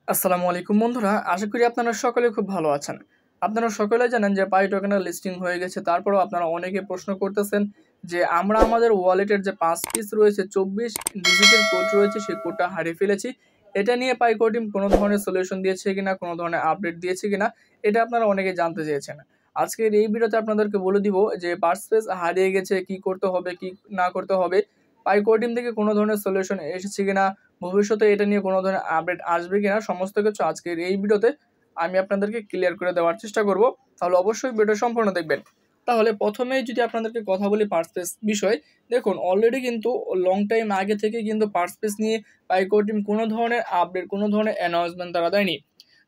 আসসালামু আলাইকুম বন্ধুরা, আশা করি আপনারা সকলে খুব ভালো আছেন। আপনারা সকলে জানেন যে পাই টোকেনের লিস্টিং হয়ে গেছে। তারপরেও আপনারা অনেকে প্রশ্ন করতেছেন যে আমরা আমাদের ওয়ালেটের যে 5 পিস রয়েছে 24 ডিজিটের কোড রয়েছে সেই কোডটা হারিয়ে ফেলেছি। এটা নিয়ে পাইকো টিম কোনো ধরনের সলিউশন দিয়েছে কিনা, কোনো ধরনের আপডেট দিয়েছে কিনা, এটা আপনারা অনেকে জানতে চেয়েছেন। আজকের এই ভিডিওতে আপনাদেরকে বলে দিব যে পার্সপেস হারিয়ে গেছে, কি করতে হবে কি না করতে হবে, পাইকো টিম থেকে কোনো ধরনের সলিউশন এসেছে কিনা, ভবিষ্যতে এটা নিয়ে কোনো ধরনের আপডেট আসবে কিনা, সমস্ত কিছু আজকের এই ভিডিওতে আমি আপনাদেরকে ক্লিয়ার করে দেওয়ার চেষ্টা করব। তাহলে অবশ্যই ভিডিও সম্পূর্ণ দেখবেন। তাহলে প্রথমেই যদি আপনাদেরকে কথা বলি পার্সপেস বিষয়, দেখুন অলরেডি কিন্তু লং টাইম আগে থেকে কিন্তু পার্সপেস নিয়ে পাইকো টিম কোনো ধরনের আপডেট, কোনো ধরনের অ্যানাউন্সমেন্ট তারা দেয়নি।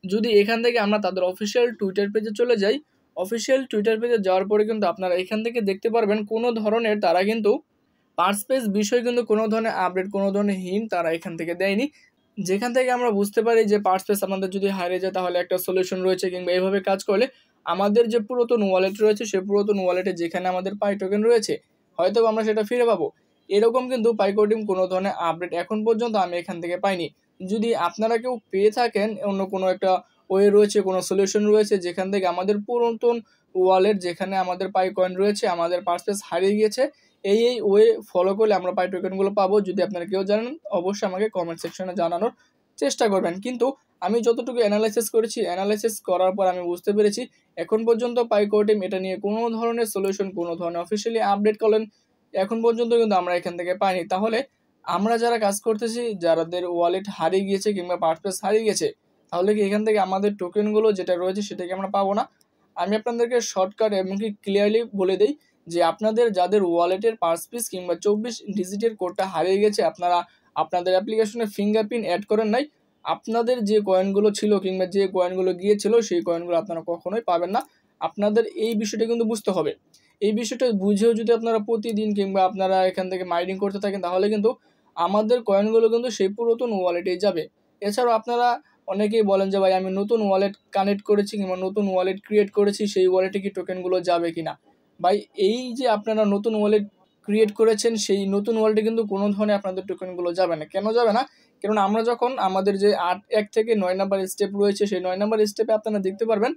যদি এখান থেকে আমরা তাদের অফিসিয়াল টুইটার পেজে চলে যাই, অফিসিয়াল টুইটার পেজে যাওয়ার পরে কিন্তু আপনারা এখান থেকে দেখতে পারবেন কোনো ধরনের তারা কিন্তু পার্সপেস বিষয়ে কিন্তু কোনো ধরনের আপডেট, কোনো ধরনের হিন্ট তারা এখান থেকে দেয়নি। যেখান থেকে আমরা বুঝতে পারি যে পার্সপেস আমাদের যদি হারিয়ে যায় তাহলে একটা সলিউশন রয়েছে, কিংবা এইভাবে কাজ করলে আমাদের যে পুরাতন ওয়ালেট রয়েছে সেই পুরাতন ওয়ালেটে যেখানে আমাদের পাই টোকেন রয়েছে হয়তো আমরা সেটা ফিরে পাবো। এরকম কিন্তু পাইকো টিম কোনো ধরনের আপডেট এখন পর্যন্ত আমি এখান থেকে পাইনি। যদি আপনারা কেউ পেয়ে থাকেন, অন্য কোনো একটা ওয়ে রয়েছে, কোনো সলিউশন রয়েছে যেখান থেকে আমাদের পুরাতন ওয়ালেট যেখানে আমাদের পাই কয়েন রয়েছে, আমাদের পার্সপেস হারিয়ে গিয়েছে, এই ওয়ে ফলো করলে আমরা পাই টোকেনগুলো পাবো, যদি আপনারা কেউ জানেন অবশ্যই আমাকে কমেন্ট সেকশনে জানানোর চেষ্টা করবেন। কিন্তু আমি যতটুকু অ্যানালাইসিস করেছি, অ্যানালাইসিস করার পর আমি বুঝতে পেরেছি এখন পর্যন্ত পাইকো টিম এটা নিয়ে কোনো ধরনের সলিউশন, কোনো ধরনের অফিসিয়ালি আপডেট করলেন এখন পর্যন্ত কিন্তু আমরা এখান থেকে পাইনি। তাহলে আমরা যারা কাজ করতেছি, যাদের ওয়ালেট হারিয়ে গিয়েছে কিংবা পার্সপেস হারিয়ে গেছে, তাহলে কি এখান থেকে আমাদের টোকেনগুলো যেটা রয়েছে সেটাকে আমরা পাবো না? আমি আপনাদেরকে শর্টকাট এবং কি ক্লিয়ারলি বলে দিই যে আপনাদের যাদের ওয়ালেটের পার্সপেস কিংবা 24 ডিজিটের কোডটা হারিয়ে গেছে, আপনারা আপনাদের অ্যাপ্লিকেশনে ফিঙ্গারপ্রিন্ট অ্যাড করেন নাই, আপনাদের যে কয়েনগুলো ছিল কিংবা যে কয়েনগুলো গিয়েছিল সেই কয়েনগুলো আপনারা কখনোই পাবেন না। আপনাদের এই বিষয়টা কিন্তু বুঝতে হবে। এই বিষয়টা বুঝেও যদি আপনারা প্রতিদিন কিংবা আপনারা এখান থেকে মাইনিং করতে থাকেন তাহলে কিন্তু আমাদের কয়েনগুলো কিন্তু সেই পুরাতন ওয়ালেটেই যাবে। এছাড়াও আপনারা অনেকেই বলেন যে ভাই আমি নতুন ওয়ালেট কানেক্ট করেছি কিংবা নতুন ওয়ালেট ক্রিয়েট করেছি, সেই ওয়ালেটে কি টোকেনগুলো যাবে কিনা। ভাই এই যে আপনারা নতুন ওয়ালেট ক্রিয়েট করেছেন সেই নতুন ওয়ালেটে কিন্তু কোনো ধরনের আপনাদের টোকেনগুলো যাবে না। কেন যাবে না? কারণ আমরা যখন আমাদের যে 1 থেকে 9 নাম্বার স্টেপ রয়েছে সেই 9 নাম্বার স্টেপে আপনারা দেখতে পারবেন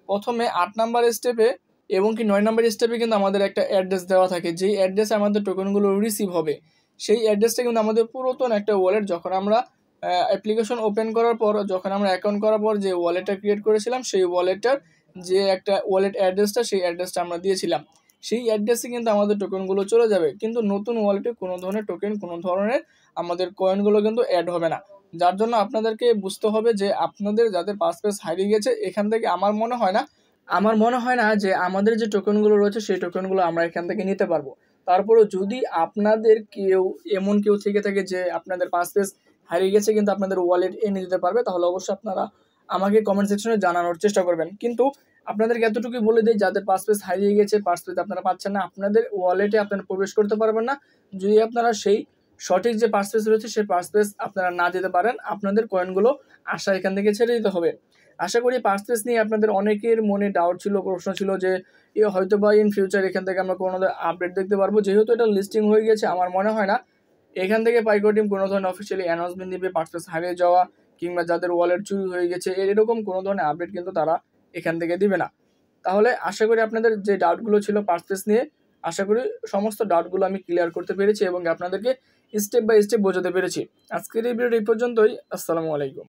প্রথমে 8 নাম্বার স্টেপে এবং কি 9 নাম্বার স্টেপে কিন্তু আমাদের একটা অ্যাড্রেস দেওয়া থাকে, যেই অ্যাড্রেসে আমাদের টোকেনগুলো রিসিভ হবে। সেই অ্যাড্রেসটা কিন্তু আমাদের পুরাতন একটা ওয়ালেট, যখন আমরা অ্যাপ্লিকেশন ওপেন করার পর, যখন আমরা অ্যাকাউন্ট করার পর যে ওয়ালেটটা ক্রিয়েট করেছিলাম সেই ওয়ালেটটার যে একটা ওয়ালেট অ্যাড্রেসটা, সেই অ্যাড্রেসটা আমরা দিয়েছিলাম, সেই অ্যাড্রেসে কিন্তু আমাদের টোকেনগুলো চলে যাবে। কিন্তু নতুন ওয়ালেটে কোনো ধরনের টোকেন, কোনো ধরনের আমাদের কয়েনগুলো কিন্তু অ্যাড হবে না। যার জন্য আপনাদেরকে বুঝতে হবে যে আপনাদের যাদের পাসপেস হারিয়ে গেছে এখান থেকে আমার মনে হয় না যে আমাদের যে টোকেনগুলো রয়েছে সেই টোকেনগুলো আমরা এখান থেকে নিতে পারবো। তারপরেও যদি আপনাদের এমন কেউ থেকে থাকে যে আপনাদের পাসপেস হারিয়ে গেছে কিন্তু আপনাদের ওয়ালেট এনে দিতে পারবে, তাহলে অবশ্যই আপনারা আমাকে কমেন্ট সেকশনে জানানোর চেষ্টা করবেন। কিন্তু আপনাদেরকে এতটুকুই বলে দিই, যাদের পাসপেস হারিয়ে গেছে, পাসপেস আপনারা পাচ্ছেন না, আপনাদের ওয়ালেটে আপনারা প্রবেশ করতে পারবেন না যদি আপনারা সেই সঠিক যে পাসপেস রয়েছে সেই পাসপেস আপনারা না দিতে পারেন। আপনাদের কয়েনগুলো আশা এখান থেকে ছেড়ে দিতে হবে। আশা করি পাসপেস নিয়ে আপনাদের অনেকের মনে ডাউট ছিল, প্রশ্ন ছিল যে হয়তো বা ইন ফিউচার এখান থেকে আমরা কোনো আপডেট দেখতে পারবো। যেহেতু এটা লিস্টিং হয়ে গেছে, আমার মনে হয় না এখান থেকে পাইকো টিম কোনো ধরনের অফিসিয়ালি অ্যানাউন্সমেন্ট দিবে পাসপেস হারিয়ে যাওয়া কিংবা যাদের ওয়ালেট চুরি হয়ে গেছে এরকম কোনো ধরনের আপডেট কিন্তু তারা এখান থেকে দিবে না। তাহলে আশা করি আপনাদের যে ডাউটগুলো ছিল পাসপেস নিয়ে, আশা করি সমস্ত ডাউটগুলো আমি ক্লিয়ার করতে পেরেছি এবং আপনাদেরকে স্টেপ বাই স্টেপ বোঝাতে পেরেছি। আজকের এই ভিডিওটা এই পর্যন্তই। আসসালামু আলাইকুম।